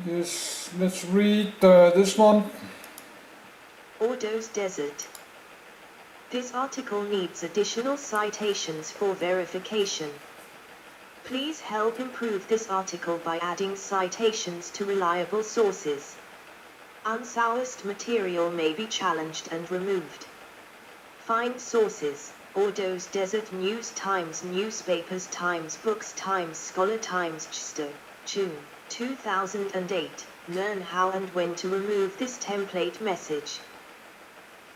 Yes, let's read this one. Ordos Desert. This article needs additional citations for verification. Please help improve this article by adding citations to reliable sources. Unsourced material may be challenged and removed. Find sources: Ordos Desert News Times Newspapers Times Books Times Scholar Times Chster, June 2008. Learn how and when to remove this template message.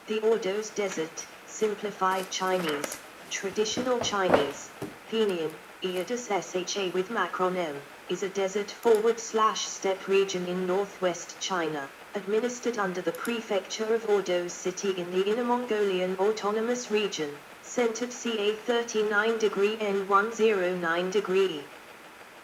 The Ordos Desert, Simplified Chinese, Traditional Chinese, Pinyin, Eodus Sha with macronym, is a desert/steppe region in northwest China, administered under the prefecture of Ordos City in the Inner Mongolian Autonomous Region, centered ca 39° N 109°.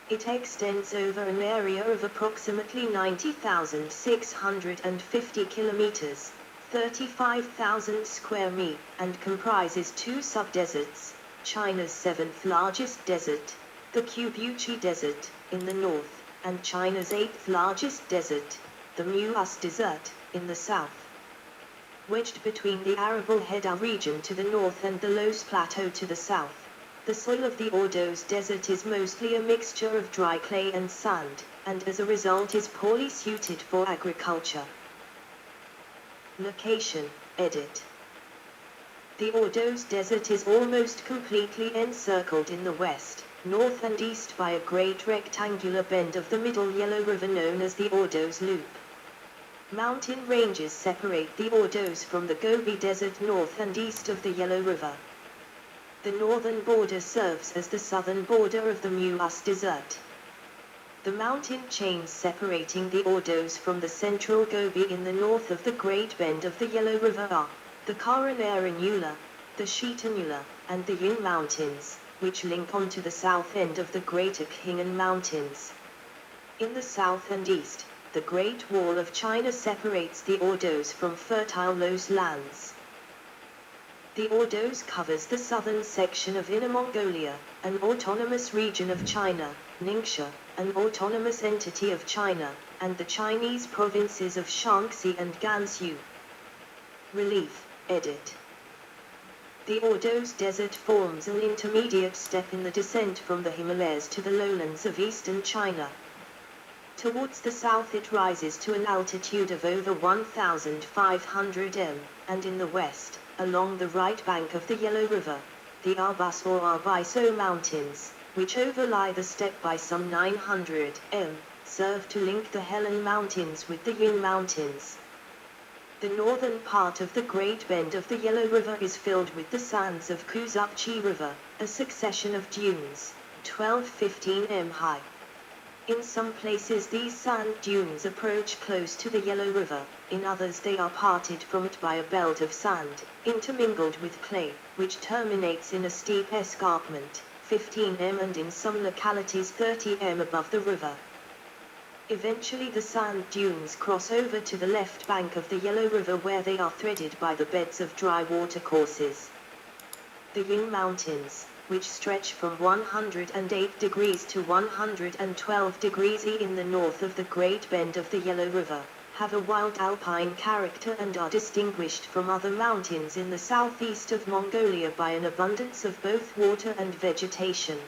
It extends over an area of approximately 90,650 kilometers, 35,000 square mi, and comprises two subdeserts: China's seventh largest desert, the Qiubuchi Desert, in the north, and China's eighth largest desert, the Muas Desert, in the south. Wedged between the arable Heda region to the north and the Los Plateau to the south, the soil of the Ordos Desert is mostly a mixture of dry clay and sand, and as a result is poorly suited for agriculture. Location, edit. The Ordos Desert is almost completely encircled in the west, north and east by a great rectangular bend of the Middle Yellow River known as the Ordos Loop. Mountain ranges separate the Ordos from the Gobi Desert north and east of the Yellow River. The northern border serves as the southern border of the Muas Desert. The mountain chains separating the Ordos from the central Gobi in the north of the Great Bend of the Yellow River are the Karaneranula, the Shitanula, and the Yun Mountains, which link onto the south end of the Greater Khingan Mountains. In the south and east, the Great Wall of China separates the Ordos from fertile Los lands. The Ordos covers the southern section of Inner Mongolia, an autonomous region of China, Ningxia, an autonomous entity of China, and the Chinese provinces of Shaanxi and Gansu. Relief, edit. The Ordos Desert forms an intermediate step in the descent from the Himalayas to the lowlands of eastern China. Towards the south it rises to an altitude of over 1,500 m, and in the west, along the right bank of the Yellow River, the Arbus or Arbiso Mountains, which overlie the steppe by some 900 m, serve to link the Helen Mountains with the Yun Mountains. The northern part of the Great Bend of the Yellow River is filled with the sands of Kuzukchi River, a succession of dunes, 12-15 m high. In some places these sand dunes approach close to the Yellow River, in others they are parted from it by a belt of sand, intermingled with clay, which terminates in a steep escarpment, 15 m and in some localities 30 m above the river. Eventually the sand dunes cross over to the left bank of the Yellow River where they are threaded by the beds of dry watercourses. The Yun Mountains, which stretch from 108 degrees to 112 degrees E in the north of the Great Bend of the Yellow River, have a wild alpine character and are distinguished from other mountains in the southeast of Mongolia by an abundance of both water and vegetation.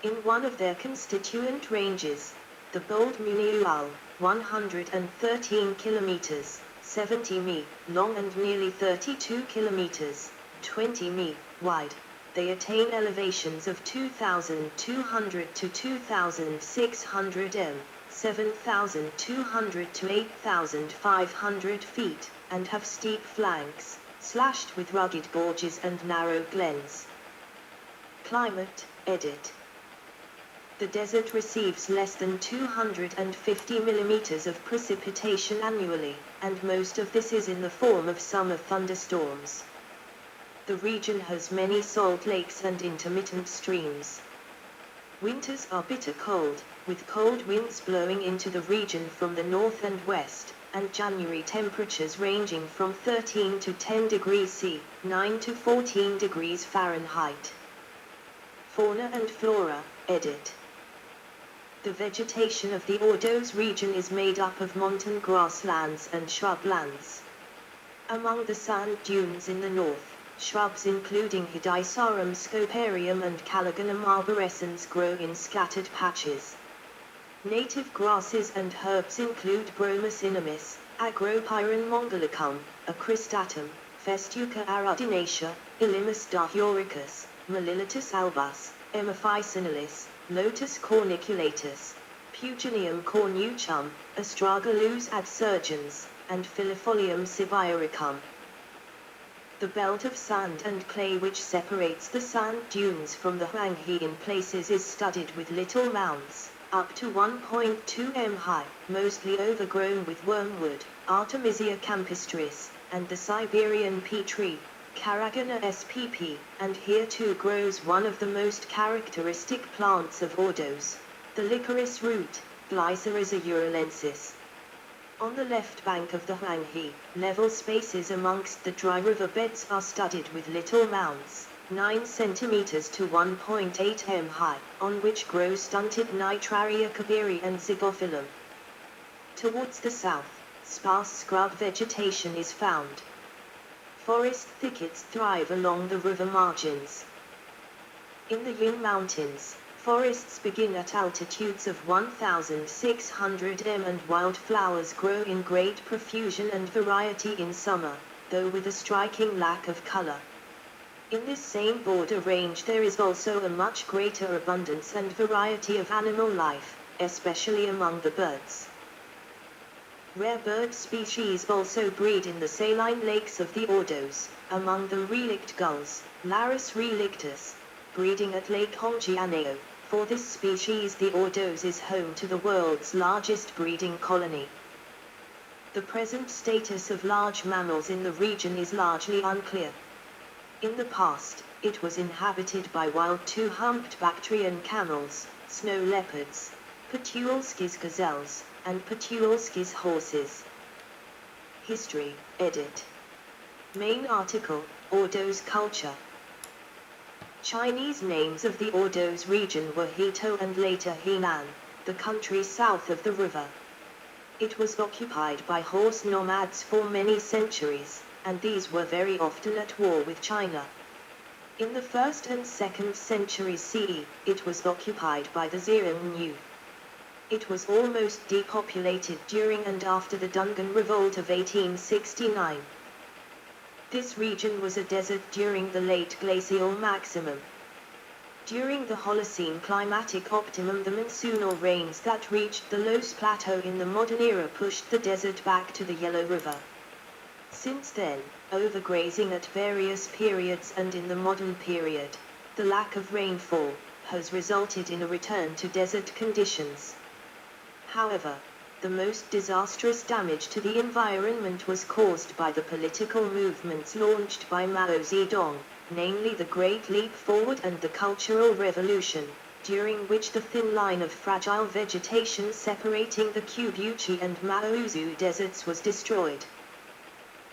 In one of their constituent ranges, the Bold Muniual, 113 kilometers, 70 mi, long and nearly 32 kilometers, 20 mi, wide, they attain elevations of 2,200 to 2,600 m, 7,200 to 8,500 feet, and have steep flanks, slashed with rugged gorges and narrow glens. Climate, edit. The desert receives less than 250 millimeters of precipitation annually, and most of this is in the form of summer thunderstorms. The region has many salt lakes and intermittent streams. Winters are bitter cold, with cold winds blowing into the region from the north and west, and January temperatures ranging from 13 to 10 degrees C, 9 to 14 degrees Fahrenheit. Fauna and flora, edit. The vegetation of the Ordos region is made up of montane grasslands and shrublands. Among the sand dunes in the north, shrubs including Hidaesarum scoparium and Caligonum arborescens grow in scattered patches. Native grasses and herbs include Bromus inamis, Agropyron mongolicum, Acristatum, Festuca aridinacea, Ilimus dahioricus, Melilitus albus, Emaphicinalis, Lotus corniculatus, Puginium cornuchum, Astragalus adsurgens, and Filifolium sibioricum. The belt of sand and clay which separates the sand dunes from the Huanghe in places is studded with little mounds, up to 1.2 m high, mostly overgrown with wormwood, Artemisia campestris, and the Siberian pea tree, Caragana spp, and here too grows one of the most characteristic plants of Ordos, the licorice root, Glycyrrhiza urulensis. On the left bank of the Huanghe, level spaces amongst the dry river beds are studded with little mounds, 9 cm to 1.8 m high, on which grow stunted Nitraria kabiri and Zygophyllum. Towards the south, sparse scrub vegetation is found. Forest thickets thrive along the river margins. In the Ying Mountains, forests begin at altitudes of 1,600 m and wildflowers grow in great profusion and variety in summer, though with a striking lack of color. In this same border range there is also a much greater abundance and variety of animal life, especially among the birds. Rare bird species also breed in the saline lakes of the Ordos, among them relict gulls, Larus relictus, breeding at Lake Hongjianeo. For this species the Ordos is home to the world's largest breeding colony. The present status of large mammals in the region is largely unclear. In the past, it was inhabited by wild two-humped Bactrian camels, snow leopards, Petuelskis gazelles, and Petuelskis horses. History, edit. Main article, Ordos culture. Chinese names of the Ordos region were Hetou and later Henan, the country south of the river. It was occupied by horse nomads for many centuries, and these were very often at war with China. In the 1st and 2nd centuries CE, it was occupied by the Xiongnu. It was almost depopulated during and after the Dungan Revolt of 1869. This region was a desert during the late glacial maximum. During the Holocene climatic optimum, the monsoonal rains that reached the Los Plateau in the modern era pushed the desert back to the Yellow River. Since then, overgrazing at various periods and in the modern period, the lack of rainfall, has resulted in a return to desert conditions. However, the most disastrous damage to the environment was caused by the political movements launched by Mao Zedong, namely the Great Leap Forward and the Cultural Revolution, during which the thin line of fragile vegetation separating the Kubuchi and Maozu deserts was destroyed.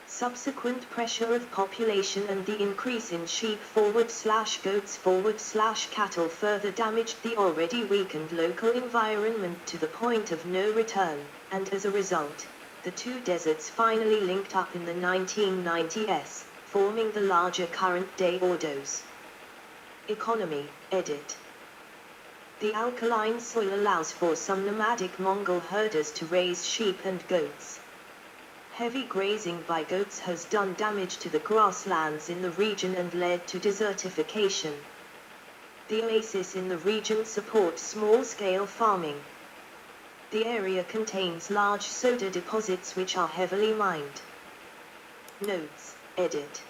Subsequent pressure of population and the increase in sheep/goats/cattle further damaged the already weakened local environment to the point of no return, and as a result, the two deserts finally linked up in the 1990s, forming the larger current-day Ordos. Economy, edit. The alkaline soil allows for some nomadic Mongol herders to raise sheep and goats. Heavy grazing by goats has done damage to the grasslands in the region and led to desertification. The oasis in the region supports small-scale farming. The area contains large soda deposits which are heavily mined. Notes, edit.